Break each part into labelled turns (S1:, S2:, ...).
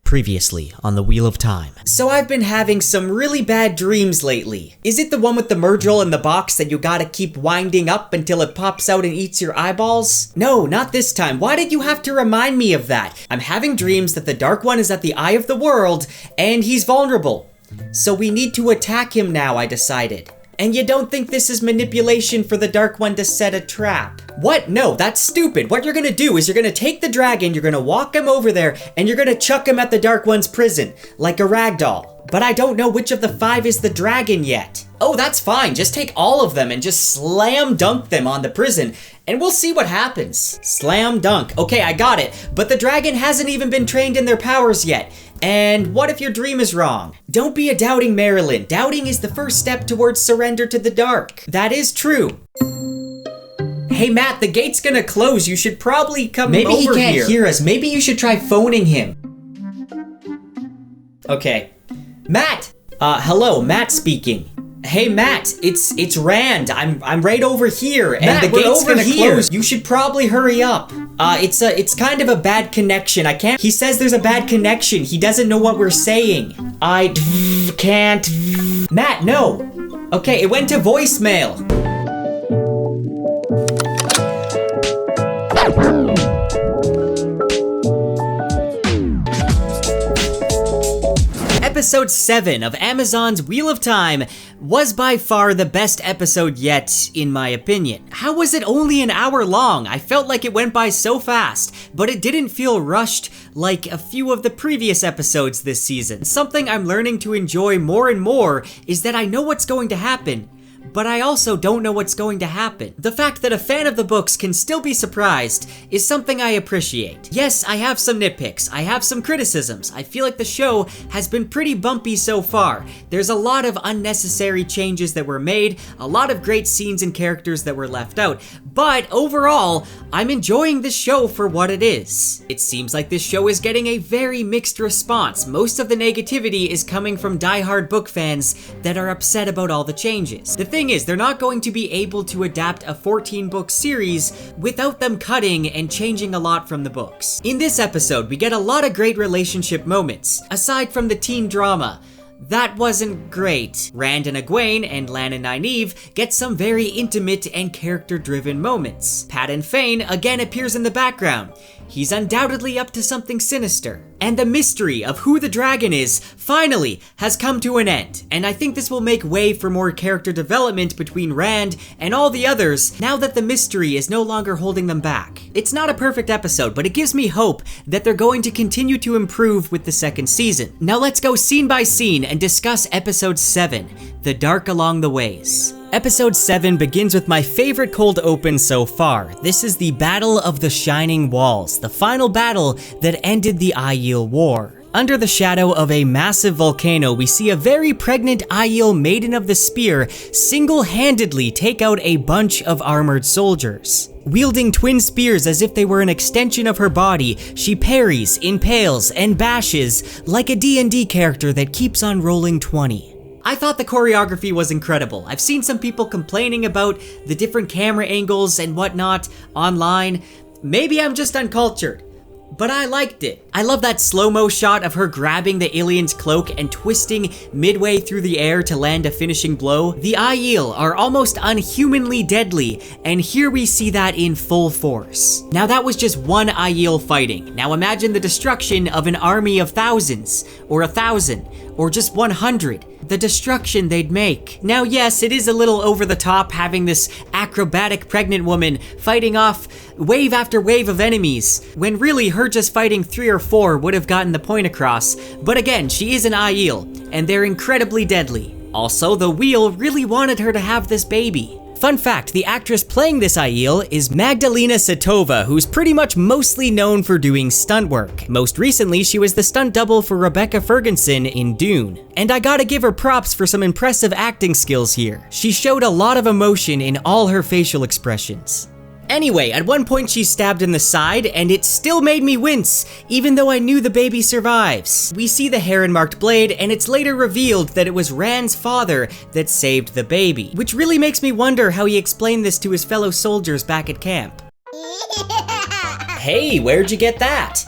S1: Previously on the Wheel of Time. So I've been having some really bad dreams lately. Is it the one with the Murdrall in the box that you gotta keep winding up until it pops out and eats your eyeballs? No, not this time. Why did you have to remind me of that? I'm having dreams that the Dark One is at the eye of the world and he's vulnerable. So we need to attack him now, I decided. And you don't think this is manipulation for the Dark One to set a trap? What? No, that's stupid. What you're gonna do is you're gonna take the dragon, you're gonna walk him over there, and you're gonna chuck him at the Dark One's prison, like a ragdoll. But I don't know which of the 5 is the dragon yet. Oh, that's fine. Just take all of them and just slam dunk them on the prison, and we'll see what happens. Slam dunk. Okay, I got it. But the dragon hasn't even been trained in their powers yet. And what if your dream is wrong? Don't be a doubting Marilyn. Doubting is the first step towards surrender to the dark. That is true. Hey Matt, the gate's gonna close. You should probably come over here. Maybe he can't hear us. Maybe you should try phoning him. Okay. Matt! Hello, Matt speaking. Hey Matt, it's Rand. I'm right over here, and Matt, the gate's gonna close. You should probably hurry up. It's kind of a bad connection. I can't. He says there's a bad connection. He doesn't know what we're saying. I can't. Matt, no. Okay, it went to voicemail. Episode 7 of Amazon's Wheel of Time was by far the best episode yet, in my opinion. How was it only an hour long? I felt like it went by so fast, but it didn't feel rushed like a few of the previous episodes this season. Something I'm learning to enjoy more and more is that I know what's going to happen, but I also don't know what's going to happen. The fact that a fan of the books can still be surprised is something I appreciate. Yes, I have some nitpicks, I have some criticisms. I feel like the show has been pretty bumpy so far. There's a lot of unnecessary changes that were made, a lot of great scenes and characters that were left out, but overall, I'm enjoying this show for what it is. It seems like this show is getting a very mixed response. Most of the negativity is coming from diehard book fans that are upset about all the changes. The thing is, they're not going to be able to adapt a 14-book series without them cutting and changing a lot from the books. In this episode, we get a lot of great relationship moments, aside from the teen drama. That wasn't great. Rand and Egwene and Lan and Nynaeve get some very intimate and character-driven moments. Pat and Fane again appears in the background. He's undoubtedly up to something sinister. And the mystery of who the dragon is finally has come to an end. And I think this will make way for more character development between Rand and all the others now that the mystery is no longer holding them back. It's not a perfect episode, but it gives me hope that they're going to continue to improve with the second season. Now let's go scene by scene and discuss episode 7, The Dark Along the Ways. Episode 7 begins with my favorite cold open so far. This is the Battle of the Shining Walls, the final battle that ended the Aiel War. Under the shadow of a massive volcano, we see a very pregnant Aiel Maiden of the Spear single-handedly take out a bunch of armored soldiers. Wielding twin spears as if they were an extension of her body, she parries, impales, and bashes like a D&D character that keeps on rolling 20. I thought the choreography was incredible. I've seen some people complaining about the different camera angles and whatnot online. Maybe I'm just uncultured, but I liked it. I love that slow-mo shot of her grabbing the alien's cloak and twisting midway through the air to land a finishing blow. The Aiel are almost unhumanly deadly, and here we see that in full force. Now that was just one Aiel fighting. Now imagine the destruction of an army of thousands, or 1,000, or just 100. The destruction they'd make. Now yes, it is a little over the top having this acrobatic pregnant woman fighting off wave after wave of enemies, when really her just fighting 3 or 4 would have gotten the point across. But again, she is an Aiel, and they're incredibly deadly. Also, the Wheel really wanted her to have this baby. Fun fact, the actress playing this Aiel is Magdalena Satova, who's pretty much mostly known for doing stunt work. Most recently, she was the stunt double for Rebecca Ferguson in Dune. And I gotta give her props for some impressive acting skills here. She showed a lot of emotion in all her facial expressions. Anyway, at one point she's stabbed in the side, and it still made me wince, even though I knew the baby survives. We see the heron-marked blade, and it's later revealed that it was Rand's father that saved the baby, which really makes me wonder how he explained this to his fellow soldiers back at camp. Hey, where'd you get that?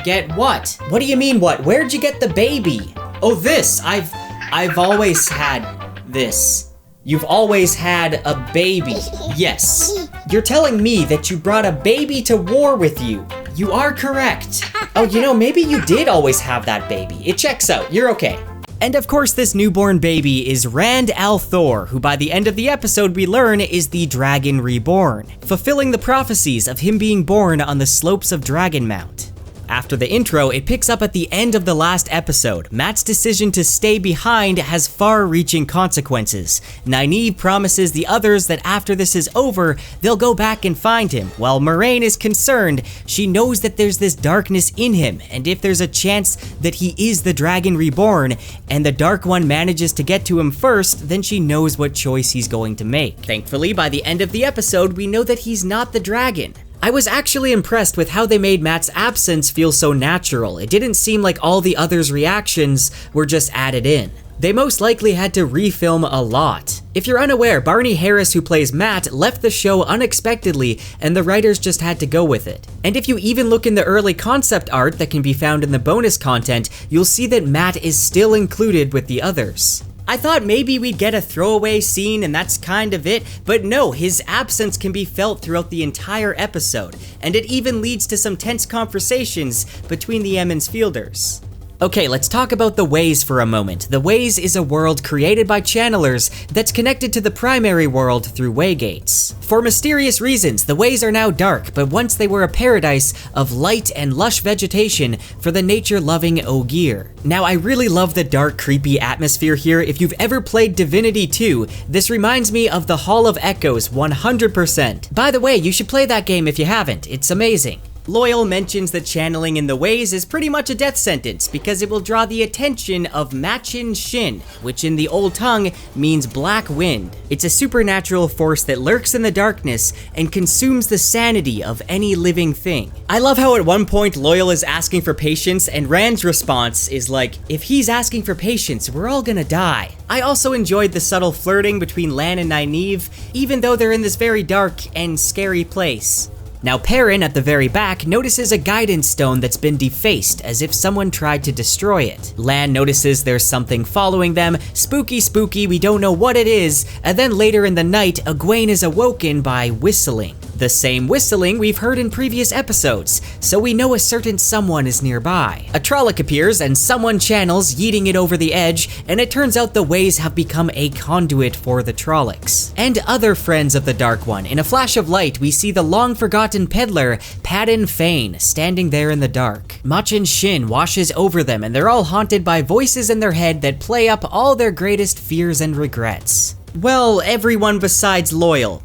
S1: Get what? What do you mean what? Where'd you get the baby? Oh, this. I've always had this. You've always had a baby. Yes. You're telling me that you brought a baby to war with you. You are correct. Oh, you know, maybe you did always have that baby. It checks out. You're okay. And of course, this newborn baby is Rand al'Thor, who by the end of the episode we learn is the Dragon Reborn, fulfilling the prophecies of him being born on the slopes of Dragonmount. After the intro, it picks up at the end of the last episode. Matt's decision to stay behind has far-reaching consequences. Nynaeve promises the others that after this is over, they'll go back and find him. While Moiraine is concerned, she knows that there's this darkness in him, and if there's a chance that he is the Dragon Reborn, and the Dark One manages to get to him first, then she knows what choice he's going to make. Thankfully, by the end of the episode, we know that he's not the dragon. I was actually impressed with how they made Matt's absence feel so natural. It didn't seem like all the others' reactions were just added in. They most likely had to refilm a lot. If you're unaware, Barney Harris, who plays Matt, left the show unexpectedly and the writers just had to go with it. And if you even look in the early concept art that can be found in the bonus content, you'll see that Matt is still included with the others. I thought maybe we'd get a throwaway scene and that's kind of it, but no, his absence can be felt throughout the entire episode, and it even leads to some tense conversations between the Emond's fielders. Okay, let's talk about the Ways for a moment. The Ways is a world created by channelers that's connected to the primary world through waygates. For mysterious reasons, the Ways are now dark, but once they were a paradise of light and lush vegetation for the nature-loving Ogier. Now, I really love the dark, creepy atmosphere here. If you've ever played Divinity 2, this reminds me of the Hall of Echoes 100%. By the way, you should play that game if you haven't. It's amazing. Loyal mentions that channeling in the Ways is pretty much a death sentence because it will draw the attention of Machin Shin, which in the old tongue means black wind. It's a supernatural force that lurks in the darkness and consumes the sanity of any living thing. I love how at one point Loyal is asking for patience and Rand's response is like, if he's asking for patience, we're all gonna die. I also enjoyed the subtle flirting between Lan and Nynaeve, even though they're in this very dark and scary place. Now Perrin, at the very back, notices a guidance stone that's been defaced as if someone tried to destroy it. Lan notices there's something following them, spooky, we don't know what it is, and then later in the night, Egwene is awoken by whistling. The same whistling we've heard in previous episodes, so we know a certain someone is nearby. A Trolloc appears and someone channels, yeeting it over the edge, and it turns out the Ways have become a conduit for the Trollocs. And other friends of the Dark One. In a flash of light, we see the long-forgotten peddler, Padan Fain, standing there in the dark. Machin Shin washes over them, and they're all haunted by voices in their head that play up all their greatest fears and regrets. Well, everyone besides Loyal.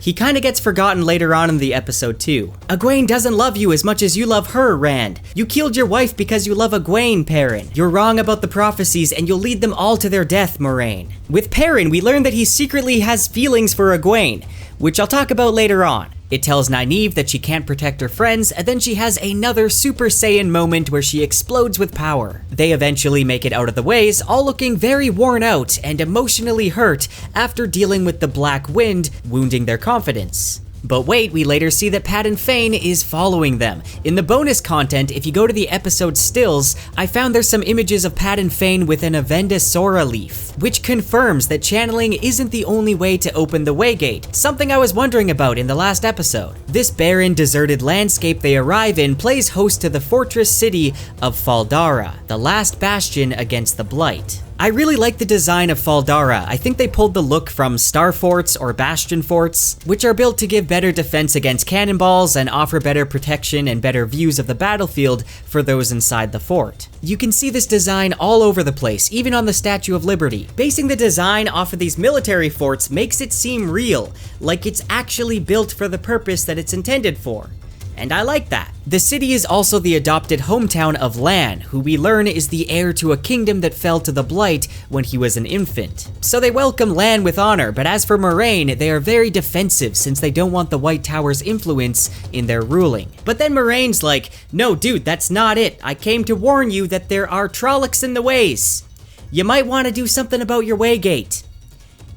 S1: He kinda gets forgotten later on in the episode too. Egwene doesn't love you as much as you love her, Rand. You killed your wife because you love Egwene, Perrin. You're wrong about the prophecies and you'll lead them all to their death, Moiraine. With Perrin, we learn that he secretly has feelings for Egwene, which I'll talk about later on. It tells Nynaeve that she can't protect her friends, and then she has another Super Saiyan moment where she explodes with power. They eventually make it out of the Ways, all looking very worn out and emotionally hurt after dealing with the Black Wind, wounding their confidence. But wait, we later see that Padan Fain is following them. In the bonus content, if you go to the episode stills, I found there's some images of Padan Fain with an Avendasora leaf, which confirms that channeling isn't the only way to open the Waygate, something I was wondering about in the last episode. This barren, deserted landscape they arrive in plays host to the fortress city of Fal Dara, the last bastion against the Blight. I really like the design of Fal Dara. I think they pulled the look from Star Forts or Bastion Forts, which are built to give better defense against cannonballs and offer better protection and better views of the battlefield for those inside the fort. You can see this design all over the place, even on the Statue of Liberty. Basing the design off of these military forts makes it seem real, like it's actually built for the purpose that it's intended for. And I like that. The city is also the adopted hometown of Lan, who we learn is the heir to a kingdom that fell to the Blight when he was an infant. So they welcome Lan with honor, but as for Moiraine, they are very defensive since they don't want the White Tower's influence in their ruling. But then Moraine's like, no dude, that's not it. I came to warn you that there are Trollocs in the Ways. You might want to do something about your Waygate.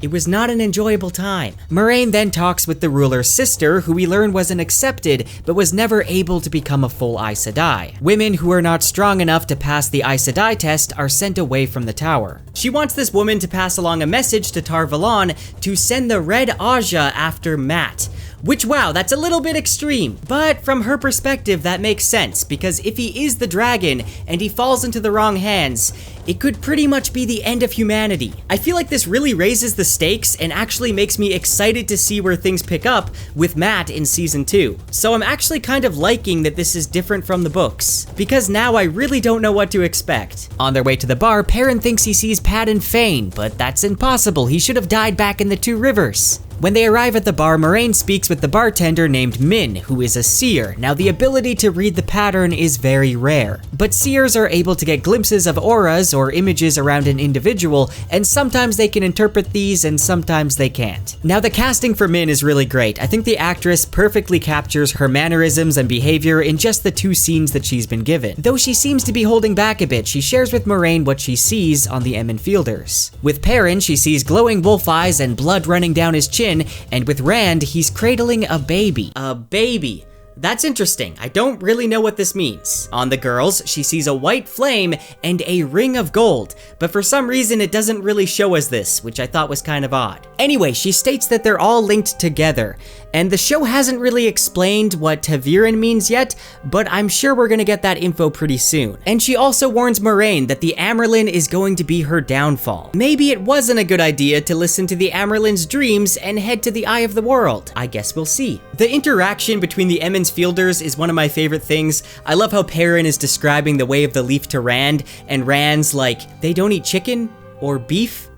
S1: It was not an enjoyable time. Moraine then talks with the ruler's sister, who we learn wasn't accepted, but was never able to become a full Aes Sedai. Women who are not strong enough to pass the Aes Sedai test are sent away from the tower. She wants this woman to pass along a message to Tar Valon to send the Red Aja after Mat. Which, wow, that's a little bit extreme, but from her perspective that makes sense, because if he is the dragon and he falls into the wrong hands, it could pretty much be the end of humanity. I feel like this really raises the stakes and actually makes me excited to see where things pick up with Mat in season 2. So I'm actually kind of liking that this is different from the books, because now I really don't know what to expect. On their way to the bar, Perrin thinks he sees Padden Fane, but that's impossible. He should have died back in the Two Rivers. When they arrive at the bar, Moraine speaks with the bartender named Min, who is a seer. Now, the ability to read the pattern is very rare, but seers are able to get glimpses of auras or images around an individual, and sometimes they can interpret these and sometimes they can't. Now, the casting for Min is really great. I think the actress perfectly captures her mannerisms and behavior in just the 2 scenes that she's been given. Though she seems to be holding back a bit, she shares with Moraine what she sees on the Emyn Fielders. With Perrin, she sees glowing wolf eyes and blood running down his chin, and with Rand, he's cradling a baby. A baby. That's interesting. I don't really know what this means. On the girls, she sees a white flame and a ring of gold, but for some reason it doesn't really show us this, which I thought was kind of odd. Anyway, she states that they're all linked together, and the show hasn't really explained what ta'veren means yet, but I'm sure we're gonna get that info pretty soon. And she also warns Moraine that the Amyrlin is going to be her downfall. Maybe it wasn't a good idea to listen to the Amyrlin's dreams and head to the Eye of the World. I guess we'll see. The interaction between the Emyn Fielders is one of my favorite things. I love how Perrin is describing the way of the leaf to Rand, and Rand's like, they don't eat chicken or beef?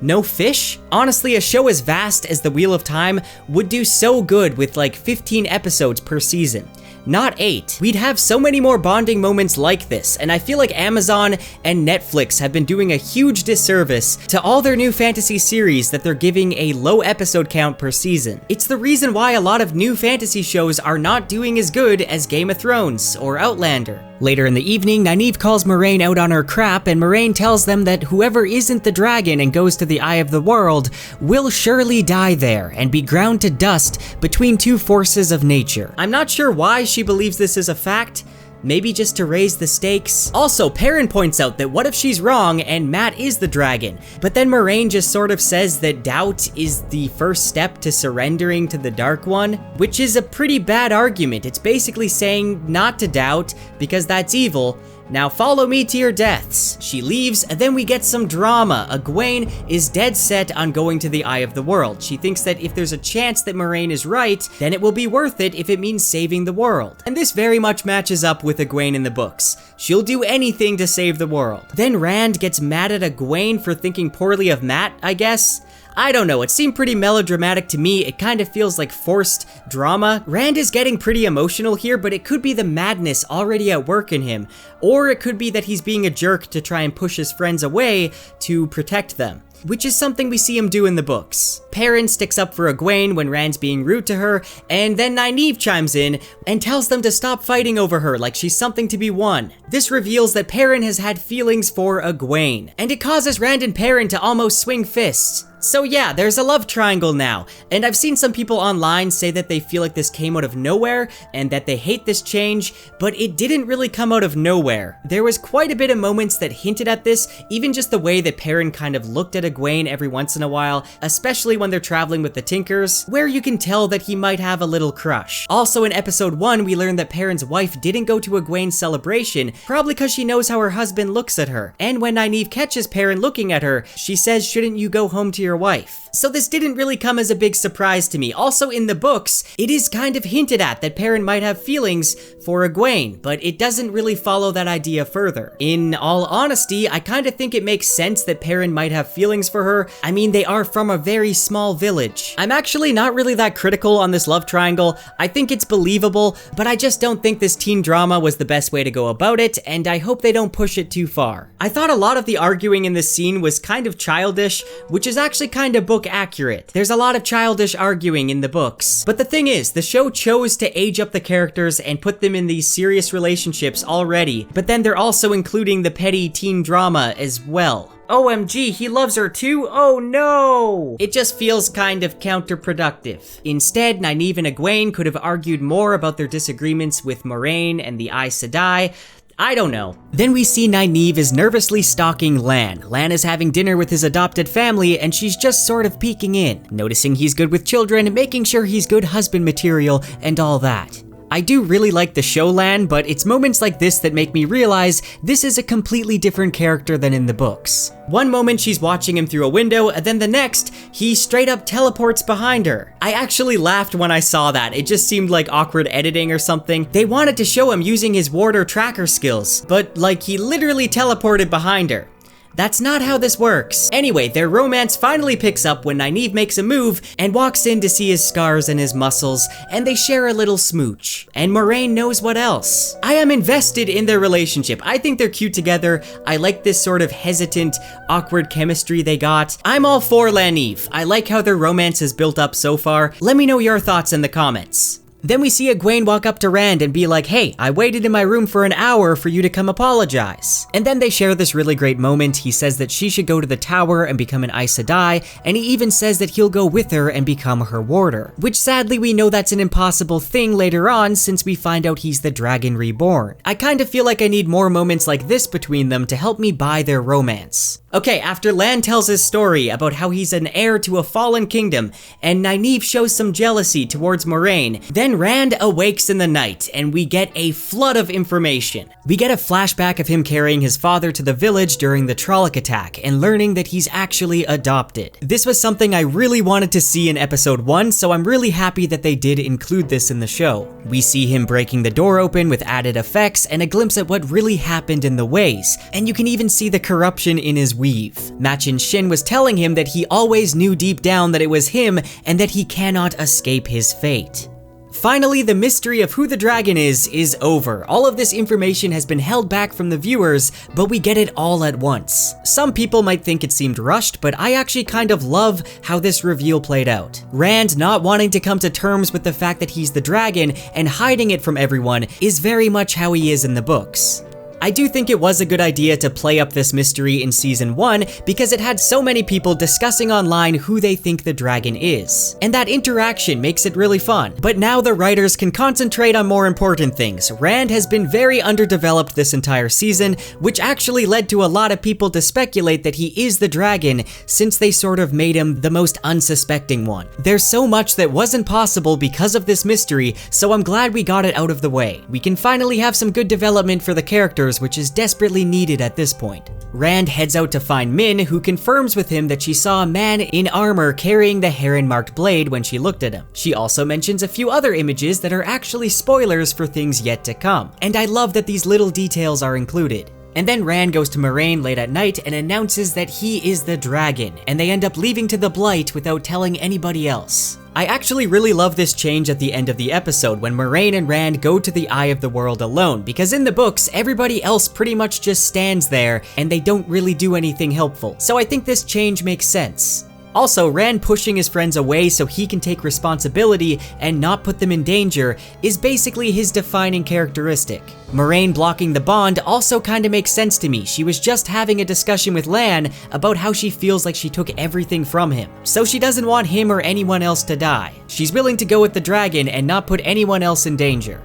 S1: No fish? Honestly, a show as vast as The Wheel of Time would do so good with like 15 episodes per season. Not 8. We'd have so many more bonding moments like this, and I feel like Amazon and Netflix have been doing a huge disservice to all their new fantasy series that they're giving a low episode count per season. It's the reason why a lot of new fantasy shows are not doing as good as Game of Thrones or Outlander. Later in the evening, Nynaeve calls Moraine out on her crap, and Moraine tells them that whoever isn't the dragon and goes to the Eye of the World will surely die there and be ground to dust between 2 forces of nature. I'm not sure why she believes this is a fact. Maybe just to raise the stakes. Also, Perrin points out that what if she's wrong and Mat is the dragon? But then Moraine just sort of says that doubt is the first step to surrendering to the Dark One, which is a pretty bad argument. It's basically saying not to doubt because that's evil. Now follow me to your deaths. She leaves, and then we get some drama. Egwene is dead set on going to the Eye of the World. She thinks that if there's a chance that Moraine is right, then it will be worth it if it means saving the world. And this very much matches up with Egwene in the books. She'll do anything to save the world. Then Rand gets mad at Egwene for thinking poorly of Mat, I guess. I don't know, it seemed pretty melodramatic to me. It kind of feels like forced drama. Rand is getting pretty emotional here, but it could be the madness already at work in him, or it could be that he's being a jerk to try and push his friends away to protect them, which is something we see him do in the books. Perrin sticks up for Egwene when Rand's being rude to her, and then Nynaeve chimes in and tells them to stop fighting over her like she's something to be won. This reveals that Perrin has had feelings for Egwene, and it causes Rand and Perrin to almost swing fists. So yeah, there's a love triangle now, and I've seen some people online say that they feel like this came out of nowhere and that they hate this change, but it didn't really come out of nowhere. There was quite a bit of moments that hinted at this, even just the way that Perrin kind of looked at Egwene every once in a while, especially when they're traveling with the Tinkers, where you can tell that he might have a little crush. Also in episode 1, we learned that Perrin's wife didn't go to Egwene's celebration, probably because she knows how her husband looks at her. And when Nynaeve catches Perrin looking at her, she says, "Shouldn't you go home to your wife?" So this didn't really come as a big surprise to me. Also in the books, it is kind of hinted at that Perrin might have feelings for Egwene, but it doesn't really follow that idea further. In all honesty, I kind of think it makes sense that Perrin might have feelings for her. I mean, they are from a very small village. I'm actually not really that critical on this love triangle. I think it's believable, but I just don't think this teen drama was the best way to go about it, and I hope they don't push it too far. I thought a lot of the arguing in this scene was kind of childish, which is actually kind of book accurate. There's a lot of childish arguing in the books. But the thing is, the show chose to age up the characters and put them in these serious relationships already, but then they're also including the petty teen drama as well. OMG, he loves her too? Oh no! It just feels kind of counterproductive. Instead, Nynaeve and Egwene could have argued more about their disagreements with Moraine and the Aes Sedai. I don't know. Then we see Nynaeve is nervously stalking Lan. Lan is having dinner with his adopted family and she's just sort of peeking in, noticing he's good with children, making sure he's good husband material, and all that. I do really like the show Lan, but it's moments like this that make me realize this is a completely different character than in the books. One moment she's watching him through a window, and then the next, he straight up teleports behind her. I actually laughed when I saw that. It just seemed like awkward editing or something. They wanted to show him using his warder tracker skills, but like he literally teleported behind her. That's not how this works. Anyway, their romance finally picks up when Nynaeve makes a move and walks in to see his scars and his muscles, and they share a little smooch. And Moraine knows what else. I am invested in their relationship. I think they're cute together. I like this sort of hesitant, awkward chemistry they got. I'm all for Nynaeve. I like how their romance is built up so far. Let me know your thoughts in the comments. Then we see Egwene walk up to Rand and be like, hey, I waited in my room for an hour for you to come apologize. And then they share this really great moment. He says that she should go to the tower and become an Aes Sedai, and he even says that he'll go with her and become her warder. Which sadly we know that's an impossible thing later on since we find out he's the Dragon Reborn. I kind of feel like I need more moments like this between them to help me buy their romance. Okay, after Lan tells his story about how he's an heir to a fallen kingdom, and Nynaeve shows some jealousy towards Moraine, then Rand awakes in the night, and we get a flood of information. We get a flashback of him carrying his father to the village during the Trolloc attack, and learning that he's actually adopted. This was something I really wanted to see in episode 1, so I'm really happy that they did include this in the show. We see him breaking the door open with added effects, and a glimpse at what really happened in the ways, and you can even see the corruption in his weave. Machin Shin was telling him that he always knew deep down that it was him and that he cannot escape his fate. Finally, the mystery of who the dragon is over. All of this information has been held back from the viewers, but we get it all at once. Some people might think it seemed rushed, but I actually kind of love how this reveal played out. Rand not wanting to come to terms with the fact that he's the dragon and hiding it from everyone is very much how he is in the books. I do think it was a good idea to play up this mystery in season 1 because it had so many people discussing online who they think the dragon is. And that interaction makes it really fun. But now the writers can concentrate on more important things. Rand has been very underdeveloped this entire season, which actually led to a lot of people to speculate that he is the dragon since they sort of made him the most unsuspecting one. There's so much that wasn't possible because of this mystery, so I'm glad we got it out of the way. We can finally have some good development for the characters, which is desperately needed at this point. Rand heads out to find Min, who confirms with him that she saw a man in armor carrying the heron-marked blade when she looked at him. She also mentions a few other images that are actually spoilers for things yet to come, and I love that these little details are included. And then Rand goes to Moraine late at night and announces that he is the dragon, and they end up leaving to the Blight without telling anybody else. I actually really love this change at the end of the episode when Moraine and Rand go to the Eye of the World alone, because in the books, everybody else pretty much just stands there and they don't really do anything helpful. So I think this change makes sense. Also, Rand pushing his friends away so he can take responsibility and not put them in danger is basically his defining characteristic. Moraine blocking the bond also kinda makes sense to me. She was just having a discussion with Lan about how she feels like she took everything from him, so she doesn't want him or anyone else to die. She's willing to go with the dragon and not put anyone else in danger.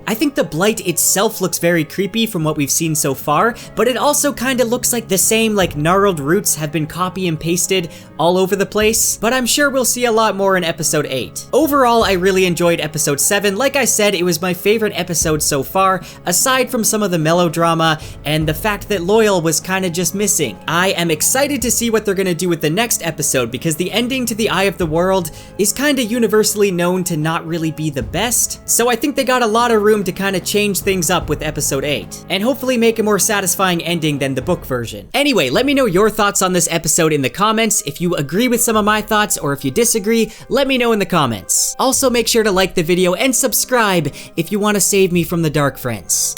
S1: I think the Blight itself looks very creepy from what we've seen so far, but it also kinda looks like the same gnarled roots have been copy and pasted all over the place, but I'm sure we'll see a lot more in episode 8. Overall, I really enjoyed episode 7. Like I said, it was my favorite episode so far, aside from some of the melodrama and the fact that Loial was kinda just missing. I am excited to see what they're gonna do with the next episode because the ending to the Eye of the World is kinda universally known to not really be the best, so I think they got a lot of room to kind of change things up with episode 8, and hopefully make a more satisfying ending than the book version. Anyway, let me know your thoughts on this episode in the comments. If you agree with some of my thoughts or if you disagree, let me know in the comments. Also, make sure to like the video and subscribe if you want to save me from the dark friends.